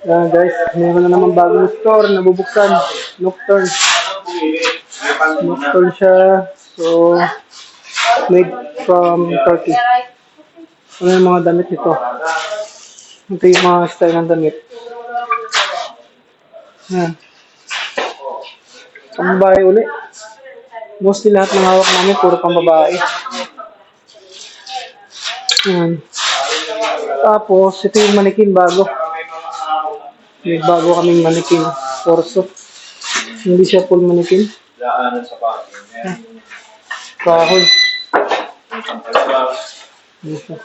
Guys, meron na naman bagong store na bubuksan. Nocturne. Nocturne siya. So, made from Turkey. Ano yung mga damit nito? Ito yung mga style ng damit. Yan. Pambabae uli. Mostly lahat ng hawak namin puro pambabae. Yan. Tapos, ito yung manikin bago. May bago kaming manikin. Torso. Hindi siya full manikin. Kahoy. Ano siya?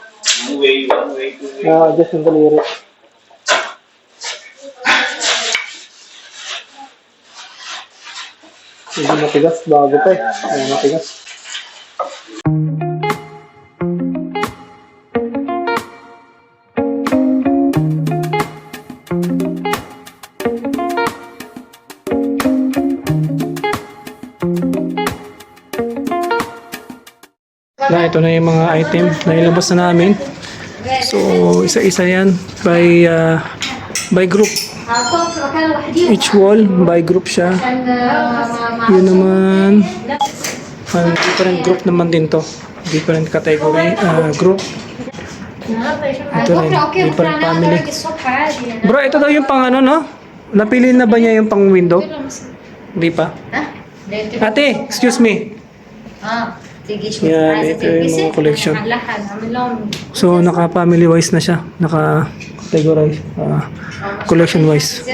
Adjust yung daliri. Hindi matigas. Bago pa eh. Hindi matigas. Ito na yung mga item na ilabas na namin. So, isa-isa yan by group. Each wall, by group siya. Yun naman, different group naman din to. Different category, group. Ito na yung different family. Bro, ito daw yung pang ano, no? Napili na ba niya yung pang window? Hindi pa. Ate, excuse me. Yan, ito yung mga collection. So, naka-family wise na siya. Naka-categorize. Collection wise.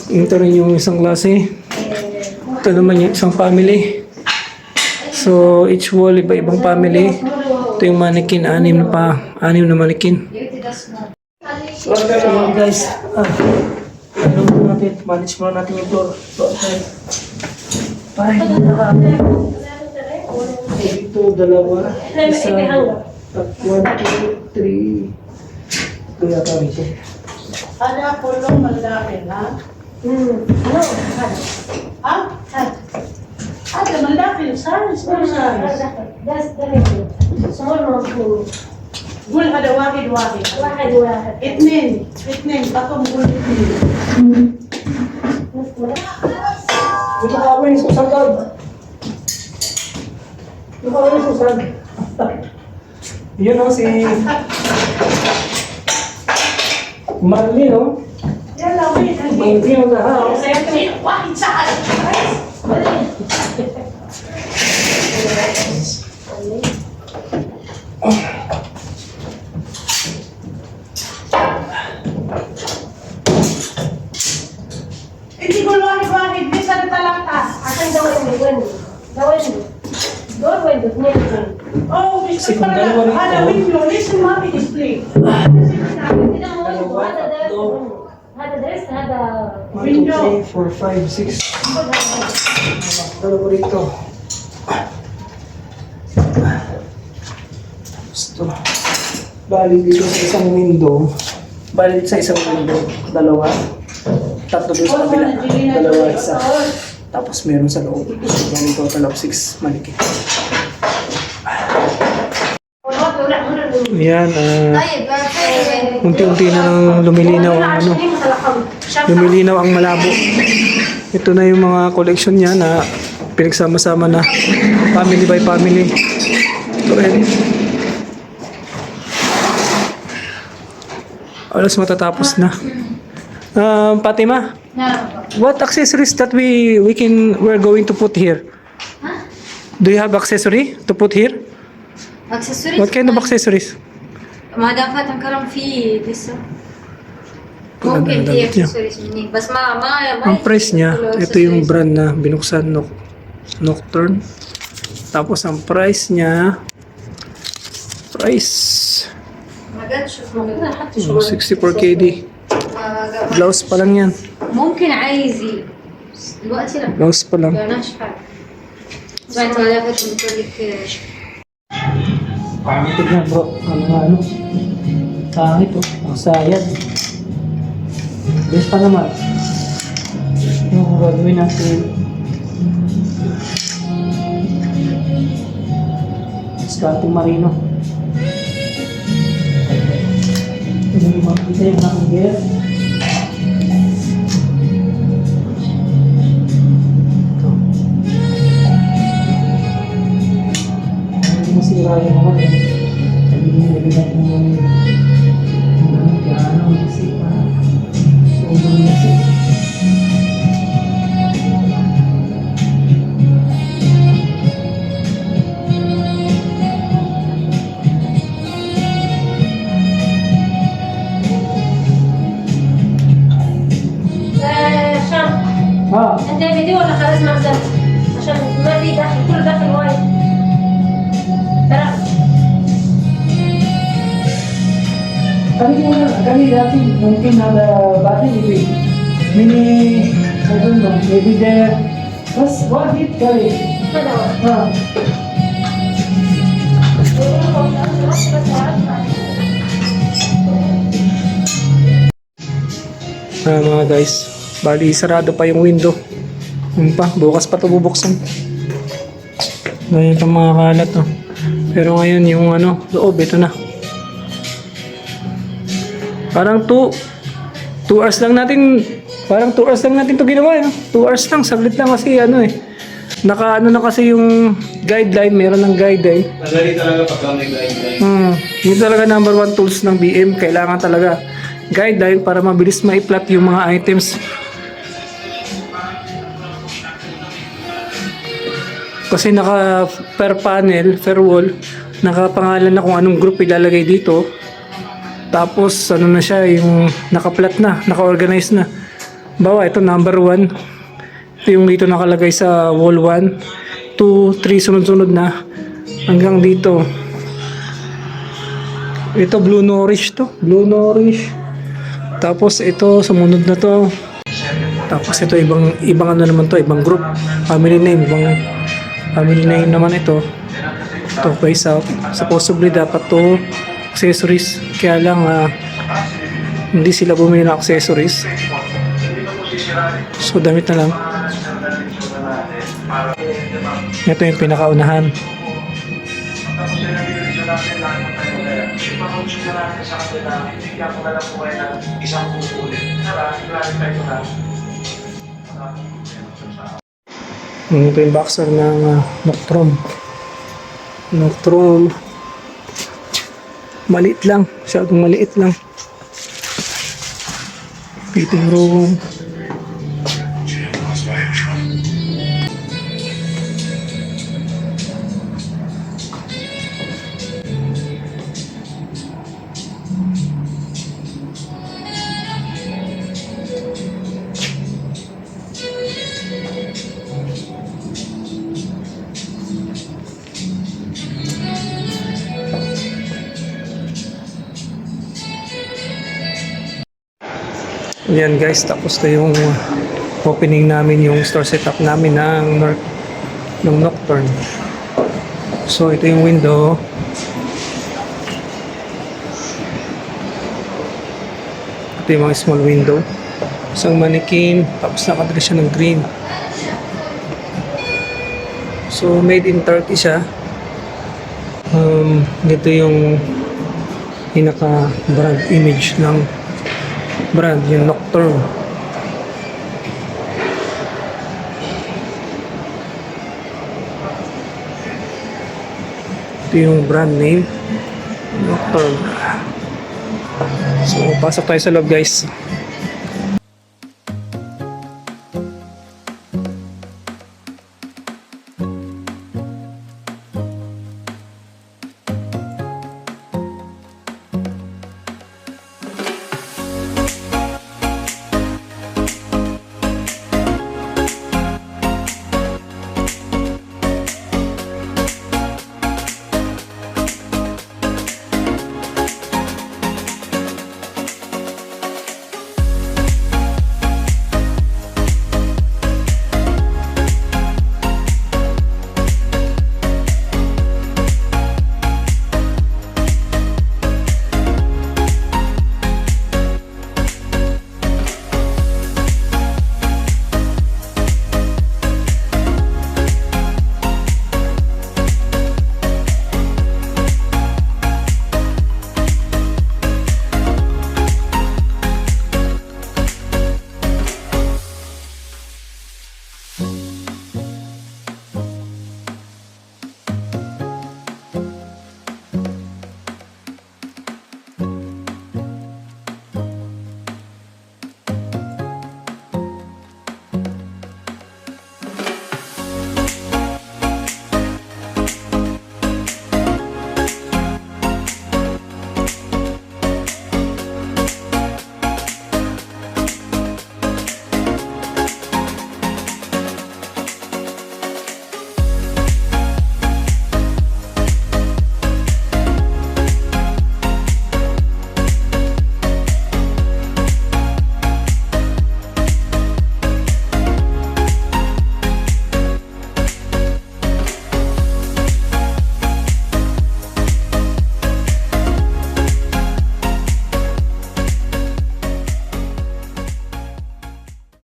Ito rin yung isang klase. Ito naman yung isang family. So, each wall, iba-ibang family. Ito yung mannequin. Anim na mannequin. So, guys. Ano muna natin? Manage muna natin yung floor. Ay, ito, dalawa, isa, 1, 2, 3, ito yata ito. Ada pulong malaki, ha? Ano? Ha? Ada malaki, size, small size. Small one. قول هذا واحد. اثنين بطم قول اثنين. Ito ka yung susag dog. Ito ka yung susag. Yun o si Marley, no? يلا وين Marley on the house. واحد ساعة. تقول واحد ليش هذا ثلاثة عشان دوين دور وين اثنين اوه مش هذا ويندو ليش ما في ديسبلاي هذا درس هذا 1, 2, 3, 4, 5, 6. Dalawa rito. Gusto. Bali dito sa isang window. Dalawa. Tatlo doon sa kabila. Dalawa, isa. Tapos meron sa loob. So, yung total of 6 mannequin. Yan, unti-unti na nang lumilinaw ang malabo. Ito na yung mga collection niya na pinagsama-sama na family by family. Ito rin. Alas matatapos na. Fatima, what accessories that we're going to put here? Do you have accessory to put here? Accessories? What kind of accessories? ما دافعت كرم فيه لسه ممكن في accessories مني بس ما Ang price niya, ito yung brand na binuksan, Nocturne. Tapos ang price niya, ما قد شوف موجودة حتى 64 KD. Blouse pa lang yan. ممكن عايزي دلوقتي لا Blouse pa lang. مش حاجة بعد ما دافعت بتقول لك Tignan bro, ano? Ito, ang sayad. Best pa naman. Yung gagawin natin. Scotty Marino. Ito yung makikita yung aking gear. Ito. Hindi masira yung naman eh. Hindi natin yung kaya ano, kasi sobrang kasi. هشام Ah, انت فيديو ولا خلاص مخزن عشان ما في داخل كله داخل وايد ترى kami dati mungkin ada batin itu mini I don't know maybe there was what it kali هذا هو ah mga guys, bali sarado pa yung window. Yun pa, bukas pa ito bubuksan. Ganyan pa mga kalat oh. Pero ngayon yung ano, loob, ito na. Parang 2 hours lang natin, parang 2 hours lang natin ito ginawa. 2 hours lang, saglit lang kasi ano eh. Naka ano na kasi yung guideline, meron ng guideline. Madali talaga pagka may guideline. Yun talaga number 1 tools ng BM. Kailangan talaga guideline para mabilis ma-plot yung mga items. Kasi naka per panel, per wall, nakapangalan na kung anong group ilalagay dito. Tapos ano na siya, yung naka-plot na, naka-organize na. Bawa ito number 1. Ito yung dito nakalagay sa wall 1, 2, 3 sunod-sunod na hanggang dito. Ito Blue Nourish to, Blue Nourish. Tapos ito sumunod na to. Tapos ito ibang ano naman to, ibang group, family name, ibang family name naman ito. Ito guys, supposedly dapat to accessories. Kaya lang hindi sila bumili ng accessories. So damit na lang. Ito yung pinakaunahan. Ito yung boxer ng Noctrum. Noctrum. Maliit lang. Masyadong maliit lang. Fitting room. Yan guys, tapos na yung opening namin, yung store setup namin ng Nocturne. So ito yung window. Ito yung mga small window. Isang mannequin, tapos nakadala siya ng green. So made in Turkey siya. Dito yung pinaka brand image ng brand, yung Nocturne. Ito yung brand name, Nocturne. So pasok tayo sa loob guys.